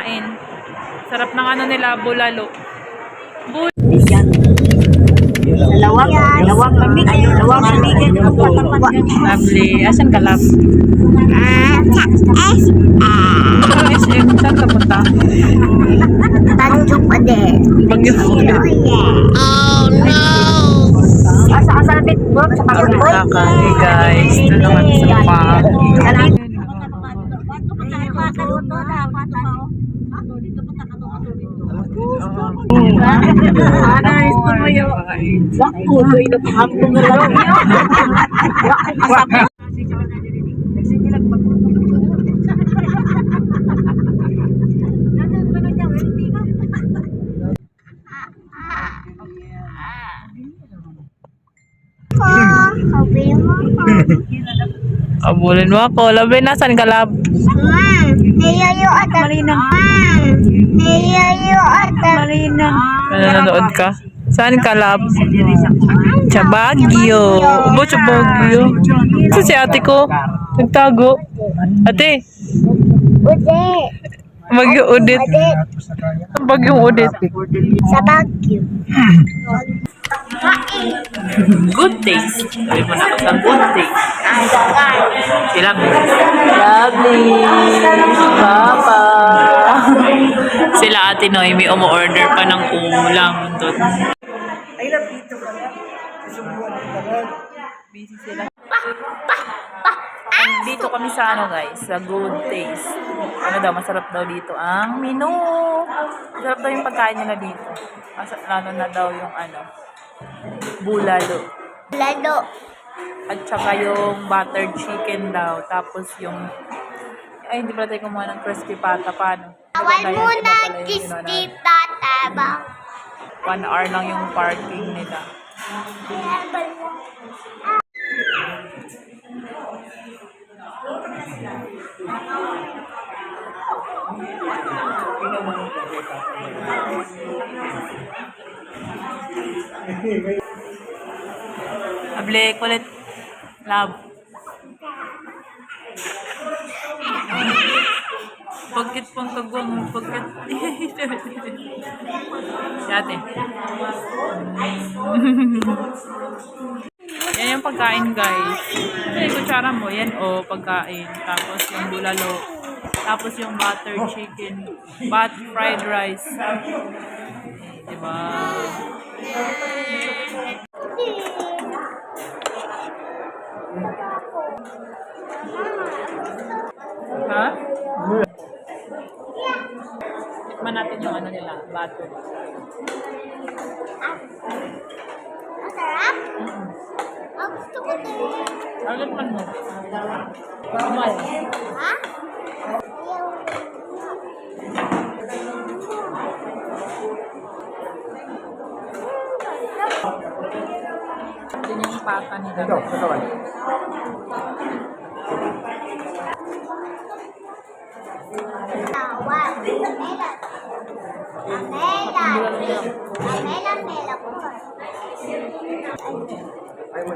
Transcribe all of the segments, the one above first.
Kain. Sarap ng ano nila, bulalo. Lawag kami. Ayun, lawag kami. Lovely. Asan ka, love? SM. Saan ka punta? Tanjung Ade. Bagyo. Oh no! Asa bit bro sa Kakali guys. Ito naman sa park. Abulin mo ako. Labi, nasan ka, lab? Nayayo ata. Nayayo ata. Nanonood ka? Saan ka, lab? Sa Baguio. Ubo sa Baguio. Ito si ate ko. Nagtago. Ate. Udi. Baguio Udit. Baguio Udit. Sa Baguio. Good taste. Sabi mo na ako sa good taste. Si Lovely. Papa. Sila ate Noemi umu-order pa ng ulam doon. I love dito ka na. Susubuan kita na. Busy sila. Dito kami sa ano guys, sa Good Taste. Ano daw, masarap daw dito ang menu. Masarap daw yung pagkain nila dito. Lalo na daw yung ano, bulalo. Lalo. At saka yung buttered chicken daw. Tapos yung, ay hindi pala tayo kumuha ng crispy pata. Paano? Awal muna kisti tataba. 1 hour lang yung parking nila. Able, kulit. Love. Pagkit pang kagwang, pagkit. Dati. Yan yung pagkain guys. Yan yung kutsara mo. Yan o, pagkain. Tapos yung bulalo. Tapos yung butter chicken. Fried rice. Diba? Ha? Tikman natin yung ano nila, butter. Masarap? Ang gusto ko din. Tikman mo. Kumal. Ha? Yun yung pata nila. Ito, katawan. Tawad. Mela po. Ay, mo.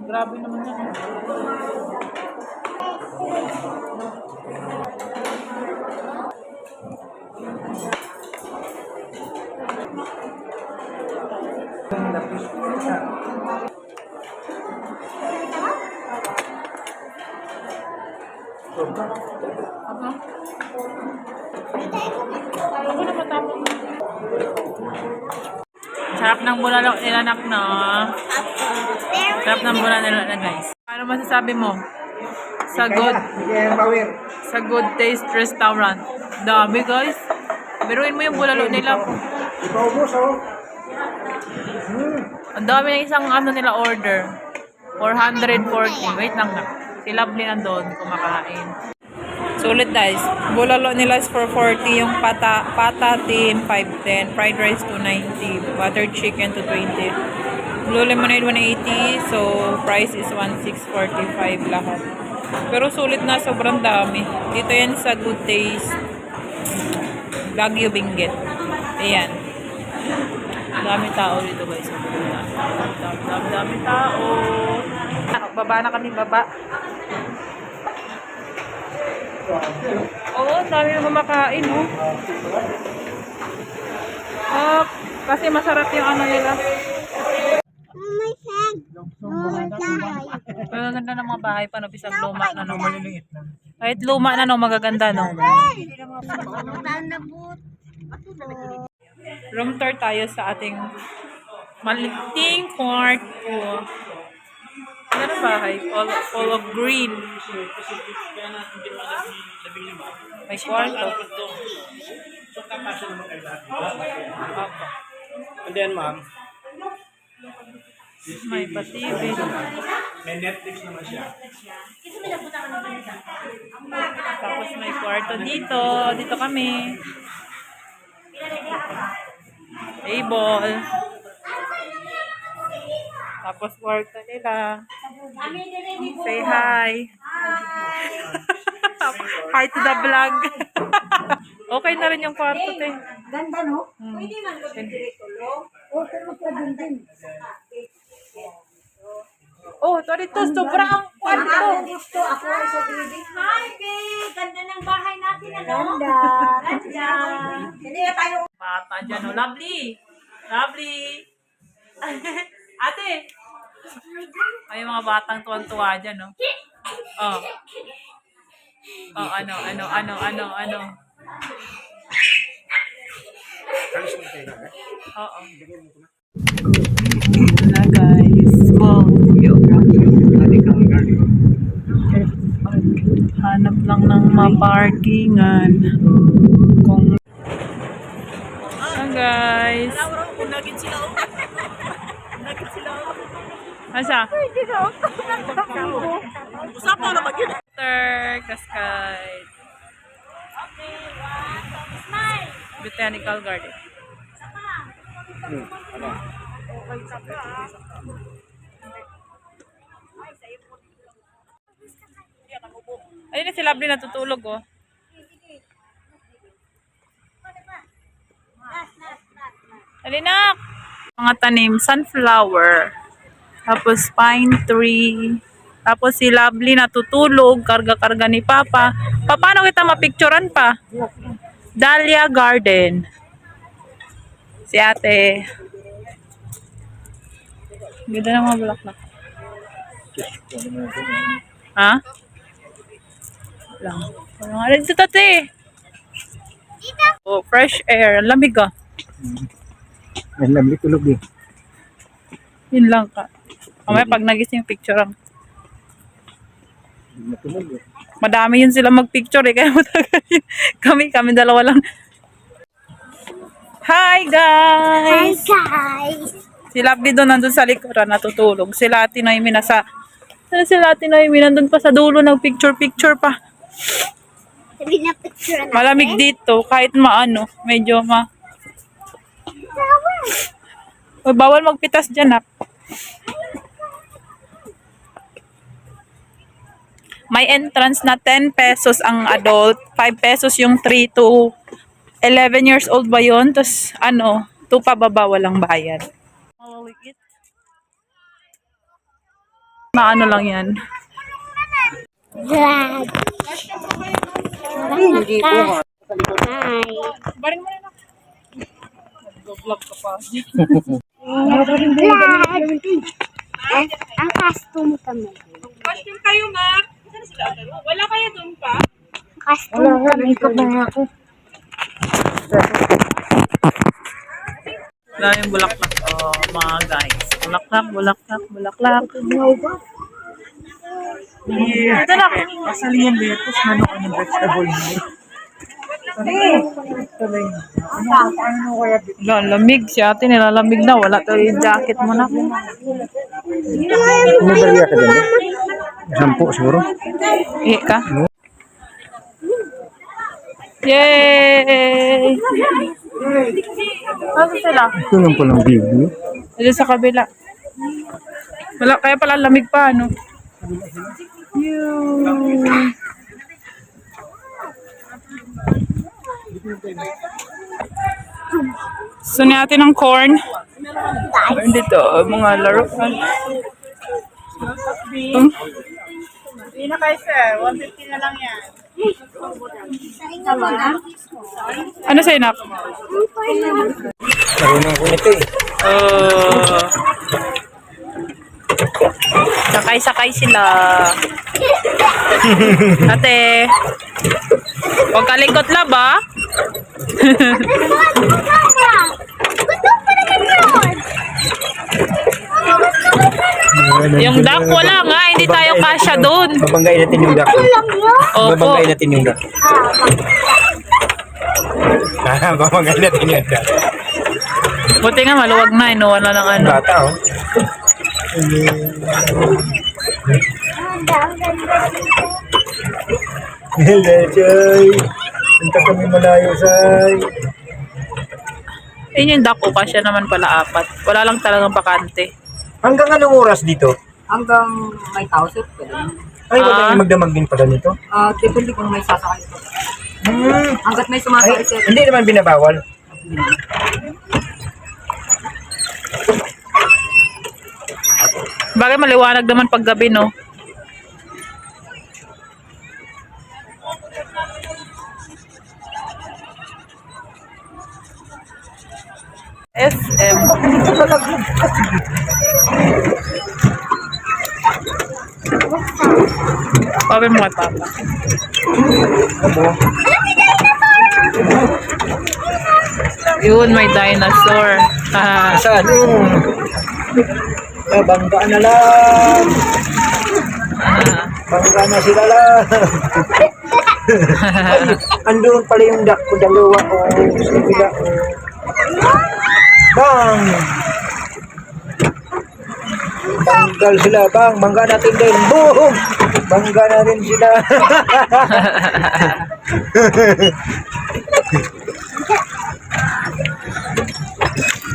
Grabe naman yan. Ako na matapos. Sarap ng bulalo nila nak na. Sarap ng bulalo nila na guys. Ano masasabi mo? Sa Good Taste Restaurant. Dami guys. Biruin mo yung bulalo nila. Ipaubos, oh. Ang dami ng isang ano nila order. 440. Wait lang na. Si Lovely nandun kumakain. Sulit guys. Bulalo nila is for 40. Yung pata team 510. Fried rice 290. Buttered chicken 220. Blue lemonade 180. So price is 1645 lahat. Pero sulit na, sobrang dami. Dito yan sa Good Taste. Baguio Benguet. Ayan. Dami tao dito guys. Dami tao. Baba na kami, baba. Oo, dami na kumakain, oh. Kasi masarap yung ano nila. My friend. Ang ganda ng mga bahay pa, no? Bisang luma na, no? Kahit luma na, no? Magaganda, no? Room tour tayo sa ating maliting kwarto. Ano bahay? Full of green. May kwarto. And then, ma'am, May pa-TV. may Netflix naman siya. Tapos may kwarto dito. Dito kami. Table. Tapos kwarto nila. Say hi. Hi to the vlog. Okay na rin yung kwarto, te. Ganda, no? Pwede man Oh, pero pwede din. Oh, ito dito. Sobra ang kwarto. Gusto ako sa baby. Hi, babe! Ganda ng bahay natin, ano? Ganda. Ganda. Hindi na tayo. Bata dyan, oh. Lovely. Lovely. Ate. Ay, yung mga batang tuwan-tuwa dyan, no? Oh. Oh, ano. Oo. Wala, guys. Wow. Hanap lang ng maparkingan. Kung guys. Asa? Usapan na mag-yun. Cascade. Botanical Garden. Ayun na si Lovely natutulog, oh. Alinak! Mga tanim, sunflower. Tapos pine tree. Tapos si Lovely natutulog, karga-karga ni Papa. Paano kita mapicturan pa? Dahlia Garden. Si ate. Ganda ng mga bulaklak. Ha? Lang. Ano dito, tate? Oh, fresh air. Ang lamig, ah. Ang lamig tulog eh. Yun lang ka. Mamaya pag nagising picture ang Matulog eh. madami yun sila mag-picture, eh. Kaya matagal yun. Kami dalawa lang. Hi, guys! Guys. Si Lovely doon nandun sa likuran, natutulog. Sila Ate Noemi nasa... Saan sila Ate Noemi? Nandun pa sa dulo, nag-picture-picture pa. Sabi na picture na. Malamig dito, kahit maano, medyo Uy, bawal magpitas dyan, ah. May entrance na 10 pesos ang adult, 5 pesos yung 3 to 11 years old ba yun? Tapos, 2 pababa, walang bayad. Maliit. Maano lang yan. Vlog. Hindi po ha. Hi. Barin mo na. Nag-vlog ka pa. Vlog. Ang costume kami. Costume kayo, ma. Saan sila? Wala kayo doon pa? Costume kami. ako. Daming bulaklak. Oh, mga guys. Bulaklak. Ito na. Asali yung lettuce, ano vegetable mo. Ano kaya Lamig si ate. Nilalamig na. Wala to yung jacket mo na. bumibariya ka din? 10 siguro. Ka? Yay! Ano sila? Ito lang palang video. Dito sa kabila. Wala, kaya pala lamig pa, ano? Gusto natin ng corn. Corn dito, mga laro. Hindi na kayo, sir. 150 na lang yan. Ano sa'yo, Nak? Marunong ko nito eh. Sakay-sakay sila. Ate, huwag kalikot lang ba? Yung duck wala nga, hindi tayo kasya doon. Babanggain natin yung duck. Opo. Babanggain natin yung duck. Babanggain natin yung duck. Buti nga maluwag na, inuwan na ng ano. Bata oh. Hello, Joy. Punta kami malayo, Say. Yun yung duck ko, kasya naman pala 4. Wala lang talagang bakante. Hanggang anong oras dito? Hanggang may tao, sir. Pwede. Ay, wala yung magdamag din pala nito. Depende kung may sasakay. Hmm. Hanggat may Ay, sumasakay, sir. hindi naman binabawal. Bagay maliwanag naman pag gabi, no? SM. Pabay mo kay Papa. Yun, may dinosaur. Ah, Saan? Bangga na lang. Bangga na sila lang. Andun pala yung duck ko, dalawa. Sila. Bang! Banggal sila, bang! Bangga natin din. Boom! Bangga na rin sila.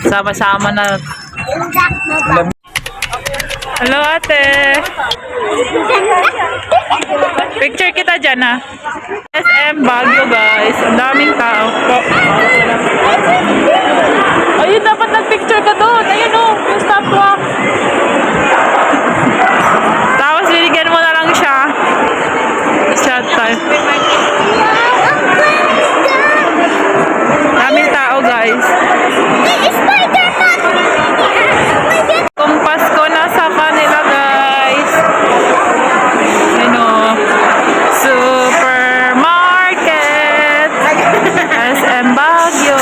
sama-sama na. Hello, ate. Picture kita dyan, ha? SM Baguio, guys. Ang daming tao. Ayun, dapat nag-picture ka doon. Ayun, oh. Yung stopwatch. Tapos, binigyan mo na lang siya. Shot time. Daming tao, guys. Kumpas ko na sa kanila, guys. Ano, supermarket. SM Baguio.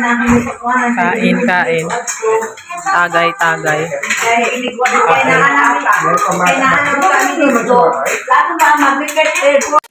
Kain, kain. Tagay, tagay. Kailangan namin. Kailangan namin kami dito. Lahat ng mga mag-record